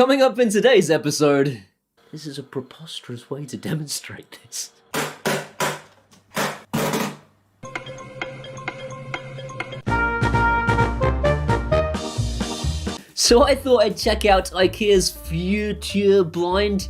Coming up in today's episode, this is a preposterous way to demonstrate this. So I thought I'd check out IKEA's Tuya Blind.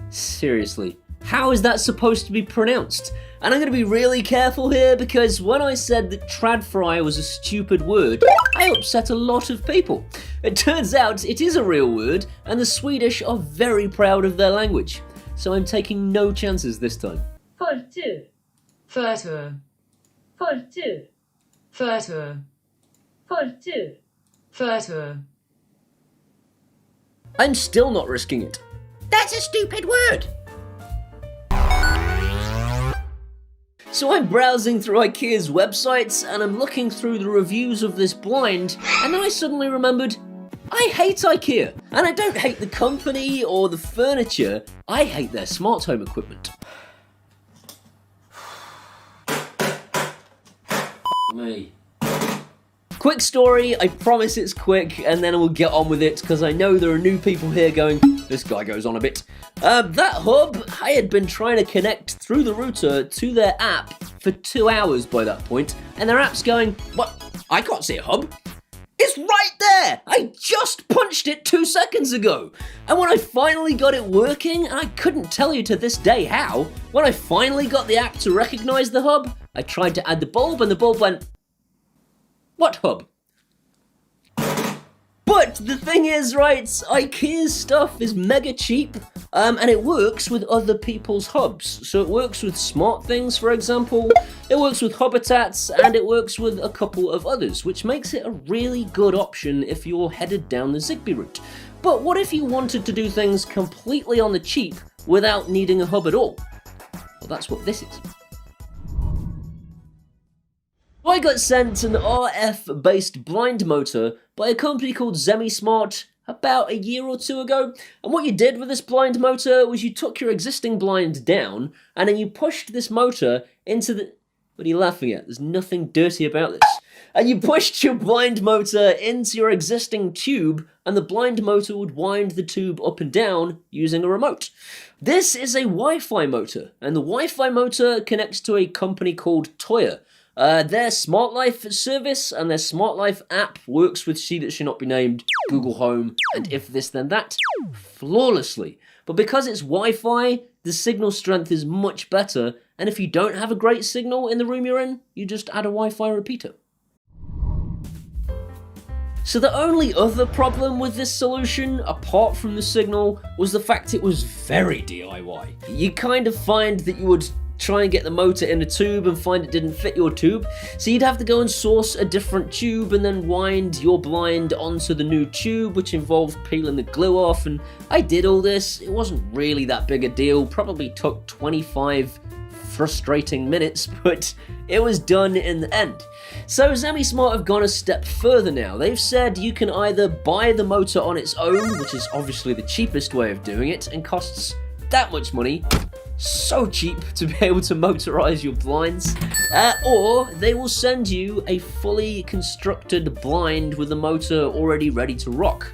Seriously, how is that supposed to be pronounced? And I'm going to be really careful here because when I said that tradfry was a stupid word, I upset a lot of people. It turns out it is a real word, and the Swedish are very proud of their language. So I'm taking no chances this time. Förtur. Förtur. Förtur. Förtur. Förtur. Förtur. I'm still not risking it. That's a stupid word! So I'm browsing through IKEA's websites and I'm looking through the reviews of this blind, and then I suddenly remembered, I hate IKEA. And I don't hate the company or the furniture, I hate their smart home equipment. Me. Quick story, I promise it's quick, and then we'll get on with it, because I know there are new people here going, this guy goes on a bit. That hub, I had been trying to connect through the router to their app for 2 hours by that point, and their app's going, what? I can't see a hub. It's right there! I just punched it 2 seconds ago! And when I finally got it working, and I couldn't tell you to this day how, when I finally got the app to recognize the hub, I tried to add the bulb, and the bulb went, what hub? But the thing is, right, IKEA's stuff is mega cheap, and it works with other people's hubs. So it works with Smart Things, for example, it works with Habitats, and it works with a couple of others, which makes it a really good option if you're headed down the Zigbee route. But what if you wanted to do things completely on the cheap without needing a hub at all? Well, that's what this is. I got sent an RF-based blind motor by a company called Zemismart about a year or two ago, and what you did with this blind motor was you took your existing blind down, and then you pushed this motor into the... What are you laughing at? There's nothing dirty about this. And you pushed your blind motor into your existing tube, and the blind motor would wind the tube up and down using a remote. This is a Wi-Fi motor, and the Wi-Fi motor connects to a company called Tuya. Their Smart Life service and their Smart Life app works with She That Should Not Be Named, Google Home, and If This Then That flawlessly. But because it's Wi-Fi, the signal strength is much better, and if you don't have a great signal in the room you're in, you just add a Wi-Fi repeater. So the only other problem with this solution, apart from the signal, was the fact it was very DIY. You kind of find that you would try and get the motor in a tube and find it didn't fit your tube, so you'd have to go and source a different tube and then wind your blind onto the new tube, which involved peeling the glue off, and I did all this. It wasn't really that big a deal, probably took 25 frustrating minutes, but it was done in the end. So Zemismart have gone a step further now. They've said you can either buy the motor on its own, which is obviously the cheapest way of doing it and costs that much money, so cheap to be able to motorize your blinds, or they will send you a fully constructed blind with the motor already ready to rock.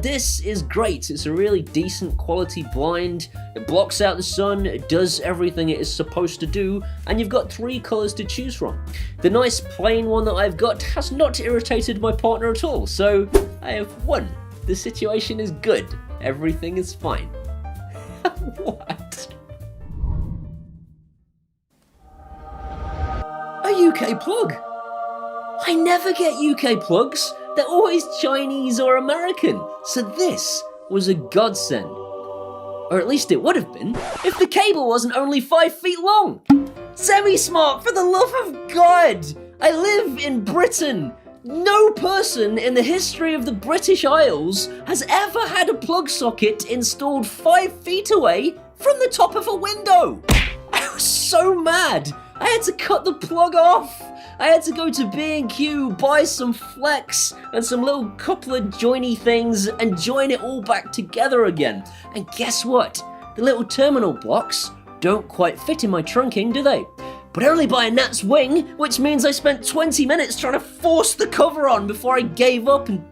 This is great. It's a really decent quality blind. It blocks out the sun, it does everything it is supposed to do, and you've got 3 colors to choose from. The nice plain one that I've got has not irritated my partner at all, so I have won. The situation is good. Everything is fine. What? A UK plug? I never get UK plugs. They're always Chinese or American. So this was a godsend. Or at least it would have been, if the cable wasn't only 5 feet long. Zemismart, for the love of God! I live in Britain. No person in the history of the British Isles has ever had a plug socket installed 5 feet away from the top of a window. I was so mad. I had to cut the plug off. I had to go to B&Q, buy some flex and some little coupler joiny things and join it all back together again. And guess what? The little terminal blocks don't quite fit in my trunking, do they? But only by a gnat's wing, which means I spent 20 minutes trying to force the cover on before I gave up and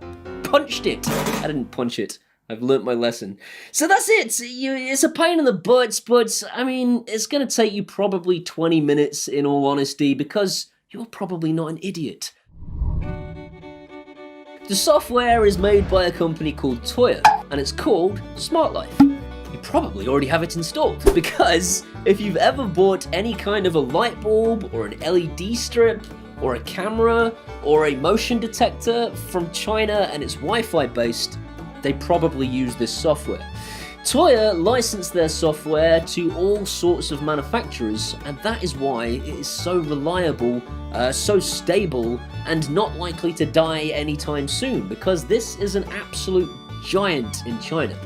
punched it. I didn't punch it. I've learnt my lesson. So that's it. It's a pain in the butt, but I mean, it's going to take you probably 20 minutes in all honesty, because you're probably not an idiot. The software is made by a company called Tuya, and it's called Smart Life. You probably already have it installed, because if you've ever bought any kind of a light bulb or an LED strip or a camera or a motion detector from China and it's Wi-Fi based, they probably use this software. Tuya licensed their software to all sorts of manufacturers, and that is why it is so reliable, so stable, and not likely to die anytime soon, because this is an absolute giant in China.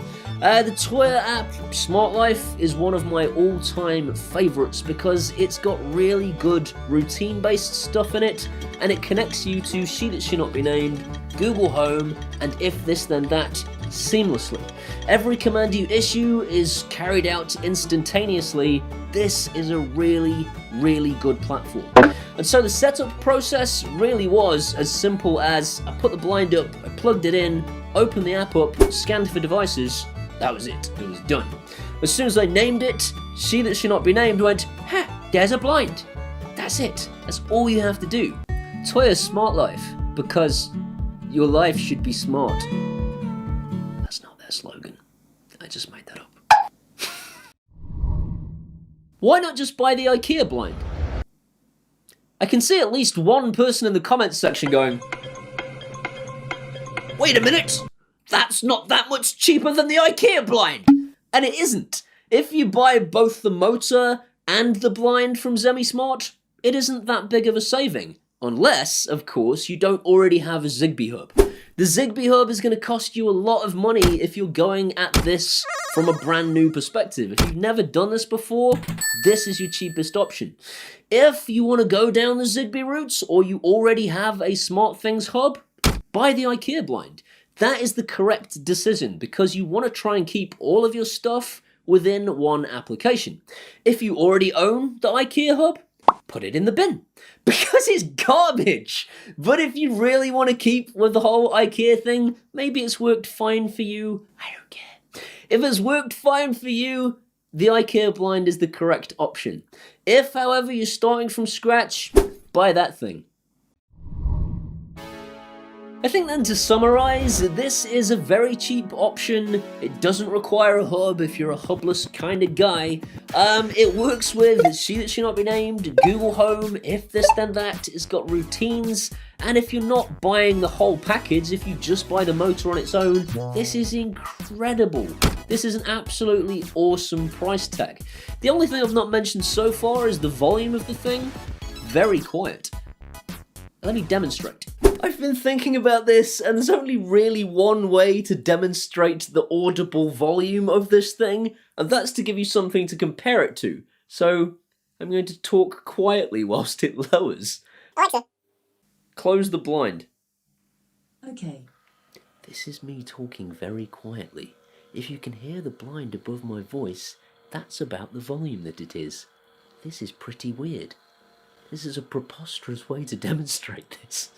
The Tuya app, Smart Life, is one of my all-time favourites because it's got really good routine-based stuff in it, and it connects you to She That She Not Be Named, Google Home, and If This Then That seamlessly. Every command you issue is carried out instantaneously. This is a really, really good platform. And so the setup process really was as simple as I put the blind up, I plugged it in, opened the app up, scanned for devices. That was it. It was done. As soon as I named it, She That She Not Be Named went, ha, there's a blind. That's it. That's all you have to do. Tuya Smart Life, because your life should be smart. That's not their slogan. I just made that up. Why not just buy the IKEA Blind? I can see at least one person in the comments section going, wait a minute! That's not that much cheaper than the IKEA Blind! And it isn't. If you buy both the motor and the blind from Zemismart, it isn't that big of a saving. Unless, of course, you don't already have a Zigbee hub. The Zigbee hub is going to cost you a lot of money if you're going at this from a brand new perspective. If you've never done this before, this is your cheapest option. If you want to go down the Zigbee routes, or you already have a SmartThings hub, buy the IKEA Blind. That is the correct decision, because you want to try and keep all of your stuff within one application. If you already own the IKEA hub, put it in the bin, because it's garbage. But if you really want to keep with the whole IKEA thing, maybe it's worked fine for you, I don't care. If it's worked fine for you, the IKEA Blind is the correct option. If, however, you're starting from scratch, buy that thing. I think then, to summarise, this is a very cheap option. It doesn't require a hub if you're a hubless kind of guy. It works with She That She Not Be Named, Google Home, If This Then That. It's got routines, and if you're not buying the whole package, if you just buy the motor on its own, this is incredible. This is an absolutely awesome price tag. The only thing I've not mentioned so far is the volume of the thing. Very quiet. Let me demonstrate. I've been thinking about this, and there's only really one way to demonstrate the audible volume of this thing, and that's to give you something to compare it to. So, I'm going to talk quietly whilst it lowers. Alexa, close the blind. Okay. This is me talking very quietly. If you can hear the blind above my voice, that's about the volume that it is. This is pretty weird. This is a preposterous way to demonstrate this.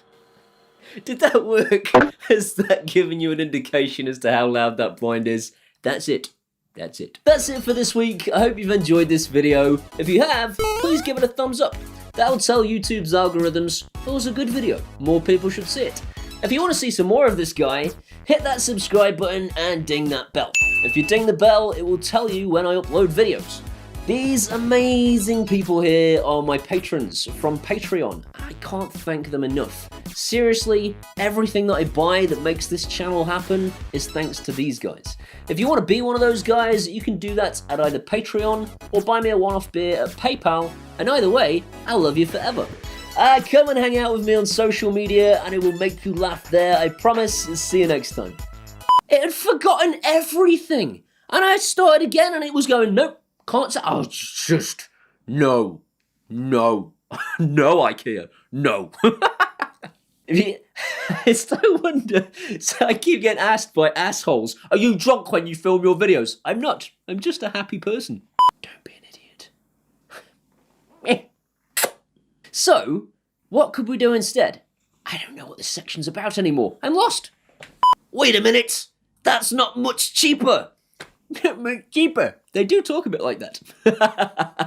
Did that work? Has that given you an indication as to how loud that blind is? That's it. That's it. That's it for this week. I hope you've enjoyed this video. If you have, please give it a thumbs up. That'll tell YouTube's algorithms it was a good video. More people should see it. If you want to see some more of this guy, hit that subscribe button and ding that bell. If you ding the bell, it will tell you when I upload videos. These amazing people here are my patrons from Patreon. I can't thank them enough. Seriously, everything that I buy that makes this channel happen is thanks to these guys. If you want to be one of those guys, you can do that at either Patreon or buy me a one-off beer at PayPal, and either way, I'll love you forever. Come and hang out with me on social media and it will make you laugh there, I promise. See you next time. It had forgotten everything, and I started again and it was going, nope. Can't say, oh, just, no, no, no, IKEA, no. It's no wonder, so I keep getting asked by assholes, are you drunk when you film your videos? I'm not, I'm just a happy person. Don't be an idiot. So, what could we do instead? I don't know what this section's about anymore, I'm lost. Wait a minute, That's not much cheaper. Cheaper. They do talk a bit like that.